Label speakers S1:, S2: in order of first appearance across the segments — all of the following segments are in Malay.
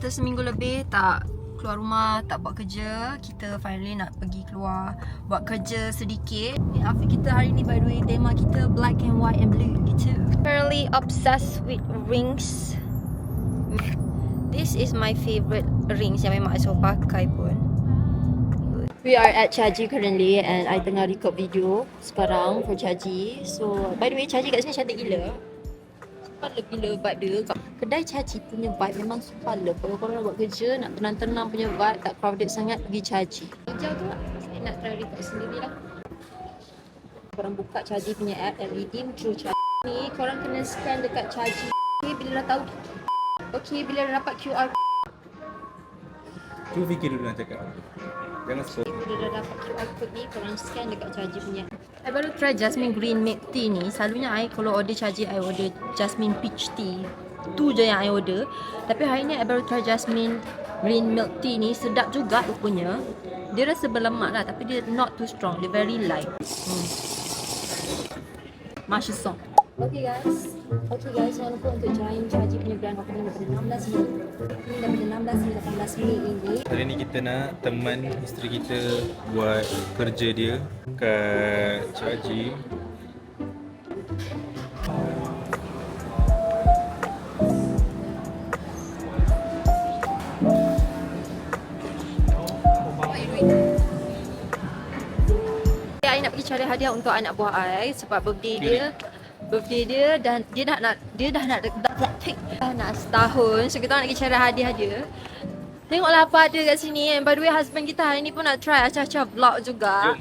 S1: After seminggu lebih tak keluar rumah, tak buat kerja, kita finally nak pergi keluar buat kerja sedikit. Outfit kita hari ni by the way, tema kita black and white and blue gitu. Currently obsessed with rings. This is my favorite rings yang memang I selalu pakai pun. We are at Caji currently and I tengah record video sekarang for Caji. So by the way, Caji kat sini cantik gila. Sumpah gila vibe dia. Kedai Caji punya vibe memang sumpah love. Kalau korang nak buat kerja, nak tenang-tenang punya vibe, tak crowded sangat, pergi Caji. Hijau tu lah, saya nak try record sendiri lah. Korang buka Caji punya app and redeem through Caji ni. Korang kena scan dekat Caji. Okay, bila dah tahu, okay, bila dah dapat QR.
S2: Cuba fikir dulu nak cakap. Jangan stop.
S1: Bila dah dapat QR code ni, korang scan dekat Caji punya. I baru try Jasmine Green Milk Tea ni. Selalunya I kalau order Caji, I order Jasmine Peach Tea. Tu je yang I order. Tapi hari ni I baru try Jasmine Green Milk Tea ni. Sedap juga rupanya. Dia rasa berlemak lah, tapi dia not too strong. Dia very light. Masih song. Okay guys, jangan lupa untuk join Caji punya grand opening daripada 16 Mei. Ini daripada 16 hingga 18 Mei ini.
S2: Hari ni kita nak teman isteri kita buat kerja dia kat Caji.
S1: I nak pergi cari hadiah untuk anak buah I sebab birthday dia dan dia dah nak setahun. So kita nak pergi cari hadiah dia. Tengoklah apa ada kat sini. And by the way, husband kita hari ni pun nak try acah-acah vlog juga.
S2: Jom.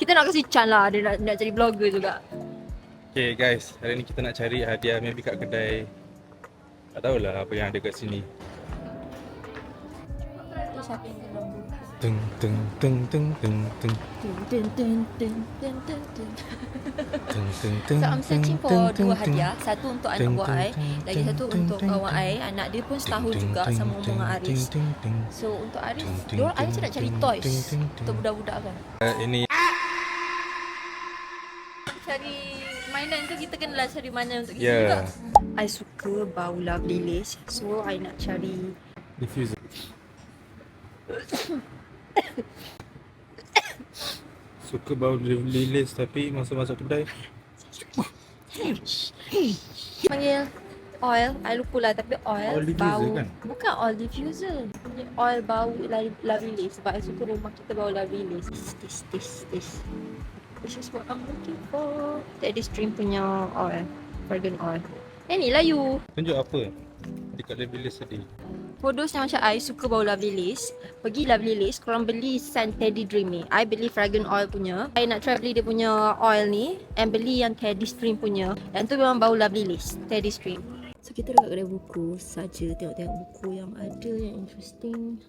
S1: Kita nak kasi Chan lah, dia nak jadi vlogger juga.
S2: Okay guys, hari ni kita nak cari hadiah maybe kat kedai. Tak tahulah apa yang ada kat sini.
S1: Itu siapa yang kena buka?
S2: Teng teng teng teng teng teng
S1: So I'm searching for dua hadiah. Satu untuk anak buah I, lagi satu untuk kawan I. Anak dia pun setahun juga sama umur dengan Aris. So untuk Aris, diorang I macam nak cari toys untuk budak-budak kan.
S2: Ini
S1: Cari mainan tu kita kenalah cari mainan untuk kita
S2: Yeah.
S1: juga. I suka bau Lovely Lace. So I nak cari
S2: diffuser. Suka bau lilis tapi masuk kedai.
S1: panggil oil, I lupa lah tapi oil,
S2: Oil diffuser
S1: bau
S2: kan?
S1: Bukan oil diffuser. Oil bau Lovely Lace sebab I suka rumah kita bau Lovely Lace. This. This is what I'm looking for. Teddy Stream punya oil, Fragrant oil. Ni lah you.
S2: Tunjuk apa dekat lilis tadi.
S1: Bodosnya macam I suka bau Lovely Lace. Pergi Lovely Lace, korang beli scent Teddy Dream ni. I beli Fragrant Oil punya. I nak try beli dia punya oil ni and beli yang Teddy Stream punya. Yang tu memang bau Lovely Lace, Teddy Stream. So kita dekat kedai buku saja, tengok-tengok buku yang ada yang interesting.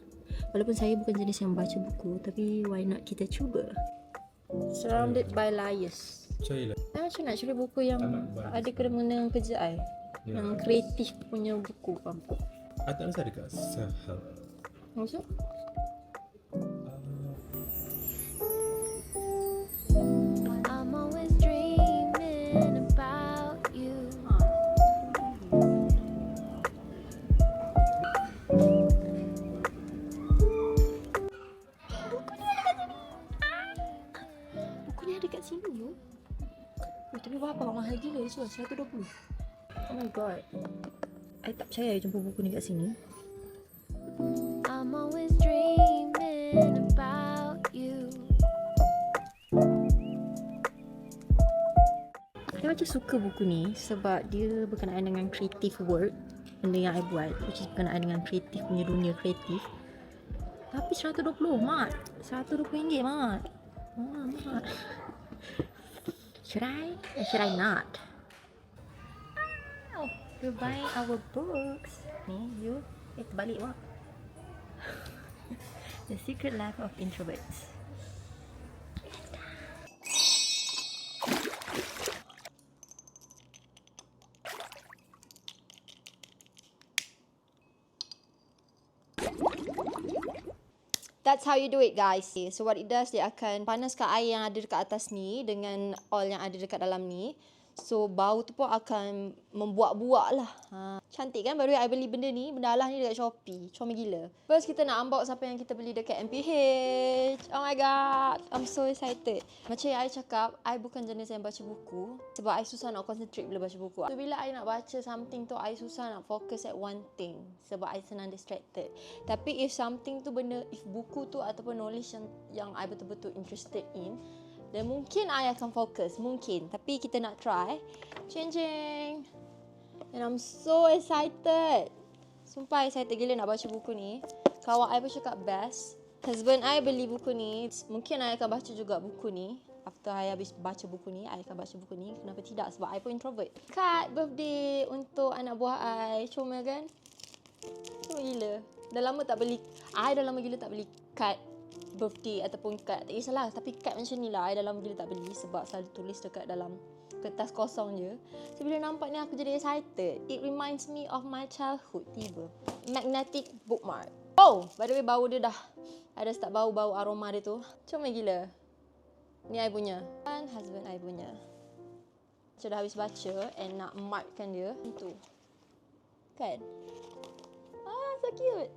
S1: Walaupun saya bukan jenis yang baca buku, tapi why not kita cuba. Surrounded by liars.
S2: Carilah.
S1: I macam nak cari buku yang ada kena dengan kerja I. Yang kreatif punya buku, faham tak?
S2: I tak rasa dekat Sahab.
S1: Maksud?
S3: I'm always dreaming about you.
S1: Bukunya ada kat sini yo. Tapi berapa mahal gila dia jual 120. Oh my god. I tak percaya I jumpa buku ni kat sini.
S3: I'm always dreaming about you.
S1: I macam suka buku ni sebab dia berkenaan dengan creative work. Benda yang I buat, which is berkenaan dengan kreatif punya dunia kreatif. Tapi 120 mat. RM120 mat. Mat. Should I not? We're buying our books. Ni, you. Terbalik wak. The Secret Life of Introverts. That's how you do it guys. So what it does, dia akan panaskan air yang ada dekat atas ni dengan oil yang ada dekat dalam ni. So bau tu pun akan membuak-buak lah. Cantik kan? Baru I beli benda ni, benda alah ni dekat Shopee. Comel gila. First kita nak unbox apa yang kita beli dekat MPH. Oh my god, I'm so excited. Macam yang I cakap, I bukan jenis yang baca buku. Sebab I susah nak concentrate bila baca buku. So bila I nak baca something tu, I susah nak fokus at one thing. Sebab I senang distracted. Tapi if something tu benda, if buku tu ataupun knowledge yang I betul-betul interested in, dan mungkin I akan fokus. Mungkin. Tapi kita nak try. Ching. And I'm so excited. Sumpah excited gila nak baca buku ni. Kawan I pun cakap best. Husband I beli buku ni. Mungkin I akan baca juga buku ni. After I habis baca buku ni, I akan baca buku ni. Kenapa tidak? Sebab I pun introvert. Card birthday untuk anak buah I. Comel kan? Comel gila. Dah lama tak beli. I dah lama gila tak beli card birthday ataupun kad, tak kisahlah, tapi kad macam ni lah I dalam gila tak beli sebab selalu tulis dekat dalam kertas kosong je. So bila nampak ni aku jadi excited. It reminds me of my childhood. Tiba magnetic bookmark. Oh, by the way bau dia dah ada start bau aroma dia tu. Comel gila. Ni I punya dan husband I punya. Macam dah habis baca and nak markkan dia tu kan. So cute.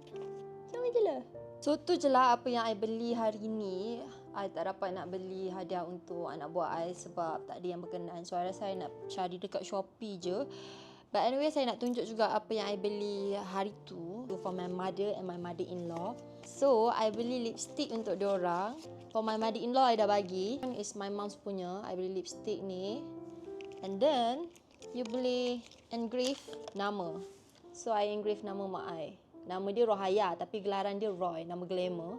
S1: Comel gila. So tu je lah apa yang I beli hari ni. I tak dapat nak beli hadiah untuk anak buah I sebab tak ada yang berkenan. So I rasa I nak cari dekat Shopee je. But anyway, saya nak tunjuk juga apa yang I beli hari tu for my mother and my mother-in-law. So I beli lipstick untuk diorang. For my mother-in-law I dah bagi. It's my mom's punya. I beli lipstick ni. And then you boleh engrave nama. So I engrave nama mak I. Nama dia Rohaya tapi gelaran dia Roy, nama glamour.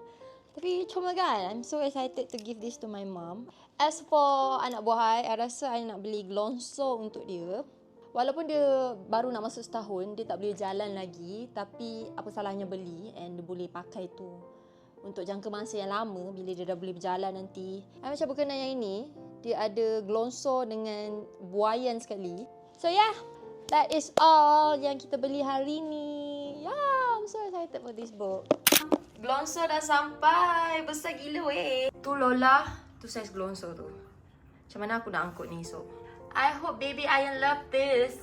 S1: Tapi comel kan? I'm so excited to give this to my mom. As for anak buah I rasa I nak beli glonso untuk dia. Walaupun dia baru nak masuk setahun, dia tak boleh jalan lagi. Tapi apa salahnya beli and dia boleh pakai tu untuk jangka masa yang lama bila dia dah boleh berjalan nanti. I macam berkenan yang ini. Dia ada glonso dengan buayan sekali. So yeah, that is all yang kita beli hari ni. I'm so excited for this book. Glonso dah sampai. Besar gila weh. Tu Lola. Tu saiz glonso tu. Macam mana aku nak angkut ni esok? I hope baby Ayan love this.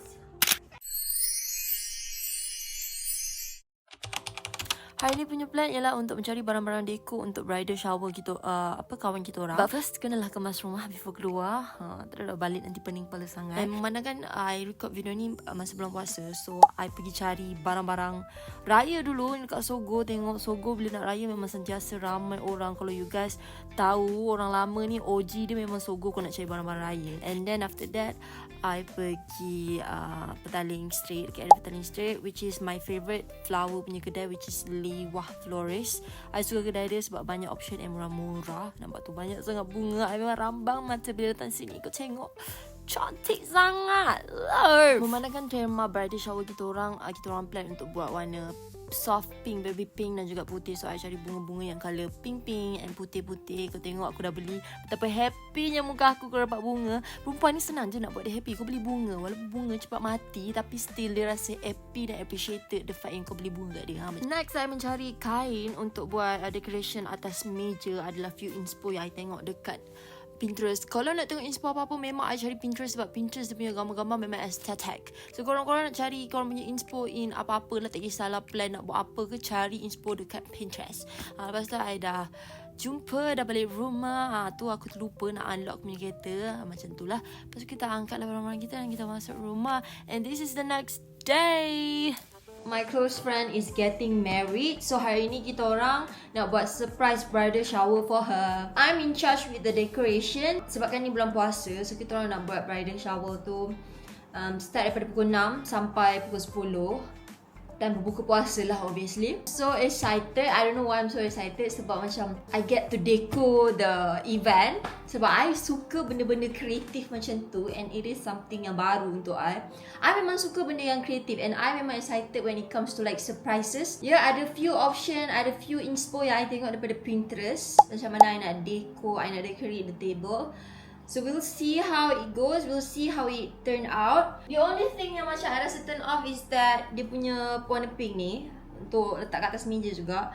S1: Hari ni punya plan ialah untuk mencari barang-barang deko untuk bridal shower gitu, kawan kita orang. But first, kenalah kemas rumah before keluar. Tak ada balik nanti pening kepala sangat. Dan memandangkan I record video ni masa bulan puasa. So, I pergi cari barang-barang raya dulu dekat Sogo. Tengok Sogo bila nak raya memang sentiasa ramai orang. Kalau you guys tahu, orang lama ni OG dia memang Sogo kalau nak cari barang-barang raya. And then after that, I pergi Petaling Street. Dekat ada Petaling Street, which is my favourite flower punya kedai, which is Liwah Florist. I suka kedai dia sebab banyak option yang murah-murah. Nampak tu banyak sangat bunga. I memang rambang mata bila datang sini. Kau tengok, cantik sangat. Love. Memandangkan tema bridal shower kita orang plan untuk buat warna soft pink, baby pink dan juga putih. So I cari bunga-bunga yang colour pink-pink and putih-putih. Kau tengok aku dah beli. Betapa happynya muka aku kalau dapat bunga. Perempuan ni senang je nak buat dia happy. Kau beli bunga, walaupun bunga cepat mati, tapi still dia rasa happy dan appreciated the fact yang kau beli bunga kat dia. Next, saya mencari kain untuk buat decoration atas meja. Adalah few inspo yang I tengok dekat Pinterest. Kalau nak tengok inspo apa-apa, memang I cari Pinterest sebab Pinterest dia punya gambar-gambar memang aesthetic. So korang-korang nak cari korang punya inspo in apa-apa lah, tak kisahlah plan nak buat apa ke, cari inspo dekat Pinterest. Lepas tu I dah jumpa, dah balik rumah. Tu aku terlupa nak unlock punya kereta. Macam tu lah. Lepas tu kita angkatlah barang-barang kita dan kita masuk rumah. And this is the next day. My close friend is getting married. So hari ni kita orang nak buat surprise bridal shower for her. I'm in charge with the decoration. Sebab kan ni bulan puasa, so kita orang nak buat bridal shower tu start daripada pukul 6 sampai pukul 10. Dan berbuka puasa lah obviously. So excited. I don't know why I'm so excited. Sebab macam I get to deco the event. Sebab I suka benda-benda kreatif macam tu. And it is something yang baru untuk I. I memang suka benda yang kreatif. And I memang excited when it comes to like surprises. Ada few option, ada few inspo yang I tengok daripada Pinterest. Macam mana I nak deco, I nak decorate the table. So we'll see how it goes. We'll see how it turn out. The only thing yang macam I rasa turn off is that dia punya warna pink ni untuk letak kat atas meja juga.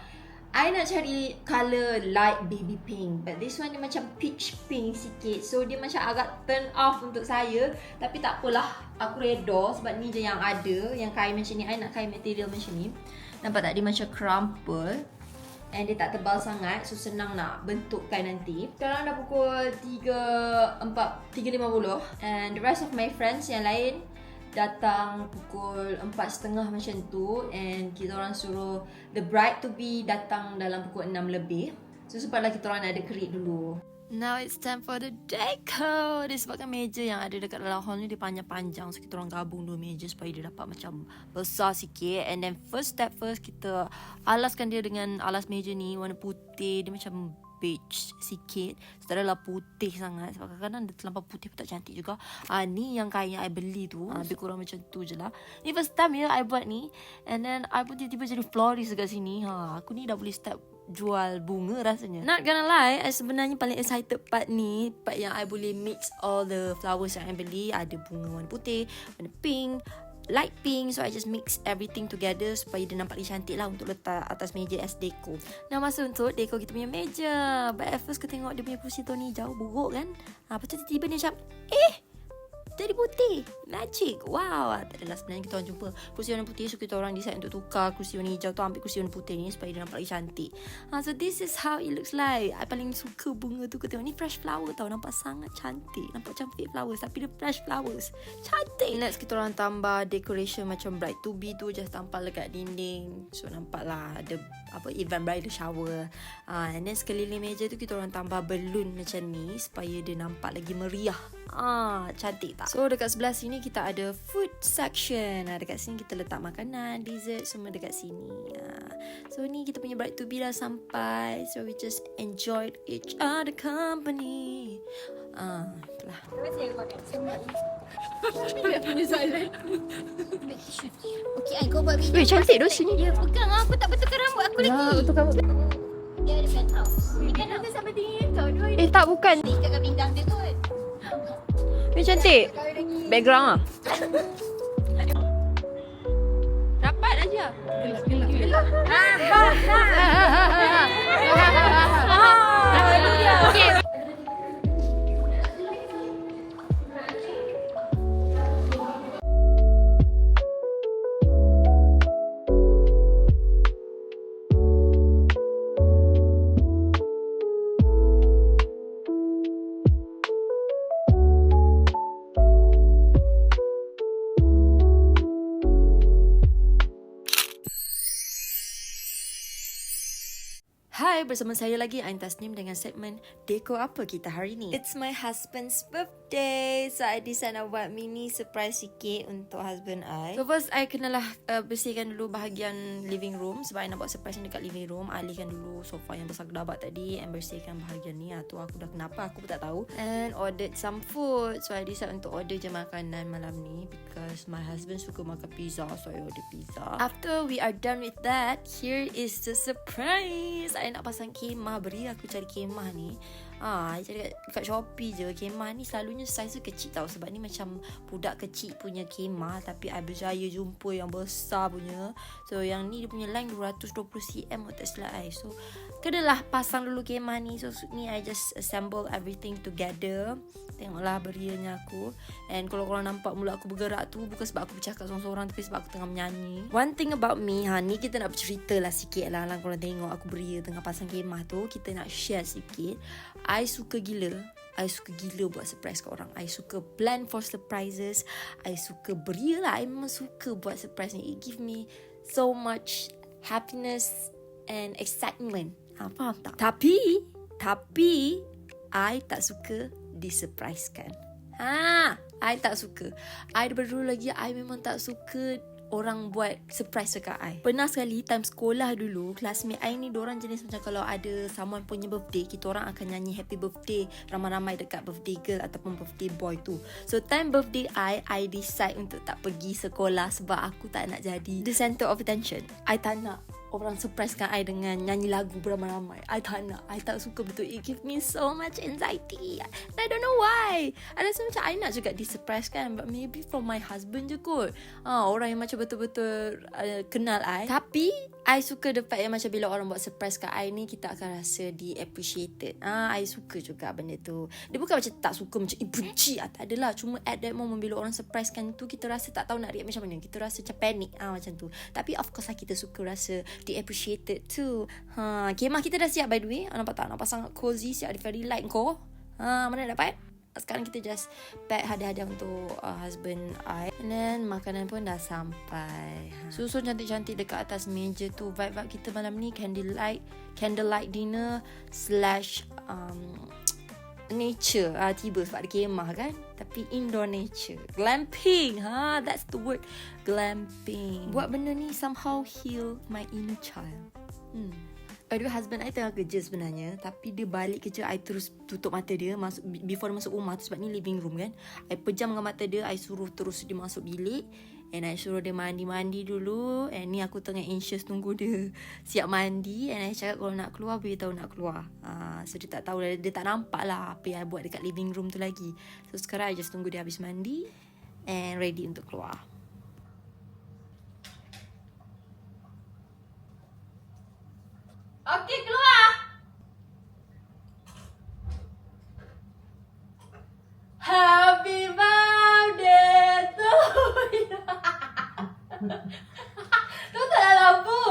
S1: I nak cari colour light baby pink, but this one dia macam peach pink sikit. So dia macam agak turn off untuk saya. Tapi tak apalah, aku redha sebab ni je yang ada. Yang kain macam ni, I nak kain material macam ni. Nampak tak, dia macam crumple and dia tak tebal sangat, so senang nak bentukkan nanti. Sekarang dah pukul 3.50 and the rest of my friends yang lain datang pukul 4.30 macam tu, and kita orang suruh the bride to be datang dalam pukul 6 lebih. So sempatlah kita orang ada create dulu. Now it's time for the deco. Disebabkan meja yang ada dekat dalam hall ni dia panjang-panjang, so kita orang gabung 2 meja supaya dia dapat macam besar sikit. And then first kita alaskan dia dengan alas meja ni warna putih. Dia macam beige sikit, tak adalah putih sangat sebab kadang-kadang dia terlampau putih pun tak cantik juga. Ni yang kain yang I beli tu, lebih kurang macam tu je lah. Ni first time ya I buat ni, and then I pun tiba-tiba jadi florist dekat sini. Aku ni dah boleh start jual bunga rasanya. Not gonna lie, I sebenarnya paling excited part ni, part yang I boleh mix all the flowers yang I beli. Ada bunga warna putih, warna pink, light pink, so I just mix everything together supaya dia nampak lagi cantik lah untuk letak atas meja as deco. Dah masa untuk deco kita punya meja. But at first kita tengok dia punya kursi tu ni jauh buruk kan. Lepas tu tiba-tiba dia macam jadi putih. Magic. Wow. Tak adalah, sebenarnya kita orang jumpa kursi warna putih, so kita orang decide untuk tukar kursi warna hijau tu, ambil kursi warna putih ni supaya dia nampak lagi cantik. So this is how it looks like. I paling suka bunga tu. Kau tengok ni fresh flower tau. Nampak sangat cantik. Nampak macam fake flowers tapi dia fresh flowers. Cantik. Next kita orang tambah decoration macam bride to be tu, just tampal dekat dinding. So nampak lah ada event bridal shower. And then sekeliling meja tu kita orang tambah balloon macam ni supaya dia nampak lagi meriah. Cantik tak? So dekat sebelah sini kita ada food section. Dekat sini kita letak makanan, dessert, semua dekat sini. So ni kita punya bride to be dah sampai. So we just enjoyed each other company. Itulah.
S4: Dia punya soalan. Okay, kau buat video.
S1: Cantik doh sini.
S4: Ya, pegang aku tak betulkan rambut aku lagi.
S1: Betul kamu.
S4: Dia ada penthouse. Dia kan ada sampai tinggi tau.
S1: Tak bukan.
S4: Ikatkan pinggang dia kot.
S1: Ni cantik. Background Rapat aja.
S4: Gelap.
S1: Okay. Hai, bersama saya lagi Ain Tasnim dengan segmen Deko Apa Kita Hari Ni. It's my husband's birthday, so I decide nak buat mini surprise sikit untuk husband I. So first I kenalah bersihkan dulu bahagian living room sebab I nak buat surprise ni dekat living room. Alihkan dulu sofa yang besar gedabak tadi and bersihkan bahagian ni. Tu aku dah kenapa aku pun tak tahu. And ordered some food, so I decide untuk order je makanan malam ni because my husband suka makan pizza, so I order pizza. After we are done with that, here is the surprise. I nak pasang kemah, beri aku cari kemah ni. I cari kat Shopee je. Kemah ni selalunya saiz kecil tau, sebab ni macam budak kecil punya kemah, tapi I berjaya jumpa yang besar punya. So yang ni dia punya length 220 cm tak silap I. So kenalah pasang dulu kemah ni. So ni I just assemble everything together. Tengoklah berianya aku. And kalau korang nampak mulut aku bergerak tu, bukan sebab aku bercakap seorang-seorang, tapi sebab aku tengah menyanyi. One thing about me, ni kita nak bercerita lah sikit lah. Korang tengok aku beria tengah pasang kemah tu, kita nak share sikit. I suka gila buat surprise kat orang. I suka plan for surprises. I suka beria lah. I memang suka buat surprise ni. It give me so much happiness and excitement. Faham tak? Tapi I tak suka disurprisekan. I tak suka. I daripada dulu lagi I memang tak suka orang buat surprise dekat I. Pernah sekali time sekolah dulu, classmate I ni diorang jenis macam kalau ada someone punya birthday, kita orang akan nyanyi happy birthday ramai-ramai dekat birthday girl ataupun birthday boy tu. So time birthday I decide untuk tak pergi sekolah sebab aku tak nak jadi the center of attention. I tak nak orang surprisekan I dengan nyanyi lagu beramai-ramai. I tak nak. I tak suka betul. It give me so much anxiety. I don't know why. I rasa macam I nak juga disurprisekan, but maybe from my husband je kot. Orang yang macam betul-betul kenal I. Tapi I suka the fact yang macam bila orang buat surprise kat I ni, kita akan rasa di-appreciated. I suka juga benda tu. Dia bukan macam tak suka, macam benci. Tak adalah. Cuma at that moment bila orang surprisekan tu, kita rasa tak tahu nak react macam mana. Kita rasa macam panic. Macam tu. Tapi of course lah kita suka rasa di-appreciated tu. Kemah kita dah siap by the way. Nampak tak? Nampak sangat cozy. Siap, very light kau. Mana dapat? Sekarang kita just pack hadiah-hadiah untuk husband I. And then makanan pun dah sampai. Susun cantik-cantik dekat atas meja tu. Vibe-vibe kita malam ni candlelight dinner / nature. Tiba sebab ada kemah kan. Tapi indoor nature. Glamping. That's the word. Glamping. Buat benda ni somehow heal my inner child. By the way, husband I tengah kerja sebenarnya. Tapi dia balik kerja, I terus tutup mata dia before masuk rumah tu. Sebab ni living room kan. I pejam dengan mata dia, I suruh terus dia masuk bilik. And I suruh dia mandi dulu. And ni aku tengah anxious tunggu dia siap mandi. And I cakap kalau nak keluar, beritahu nak keluar. So dia tak tahu, dia tak nampak lah apa yang I buat dekat living room tu lagi. So sekarang I just tunggu dia habis mandi and ready untuk keluar.
S4: Okey, keluar.
S1: Happy birthday to you. Tutup dah lampu.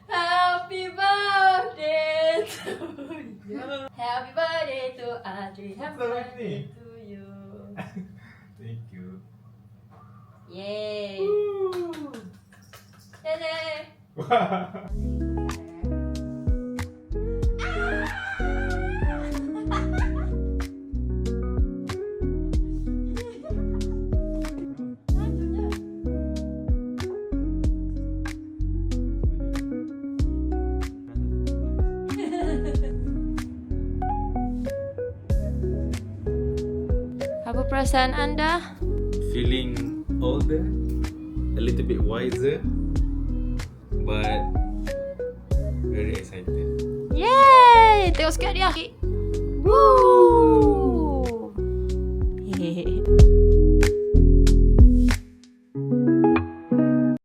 S1: Happy birthday to you. Happy birthday to Adri. Happy birthday to you.
S2: Thank you.
S1: Yay. Yay. Apa perasaan anda?
S2: Feeling older, a little bit wiser, but very excited.
S1: Yay! Tengok sikit dia. Woo!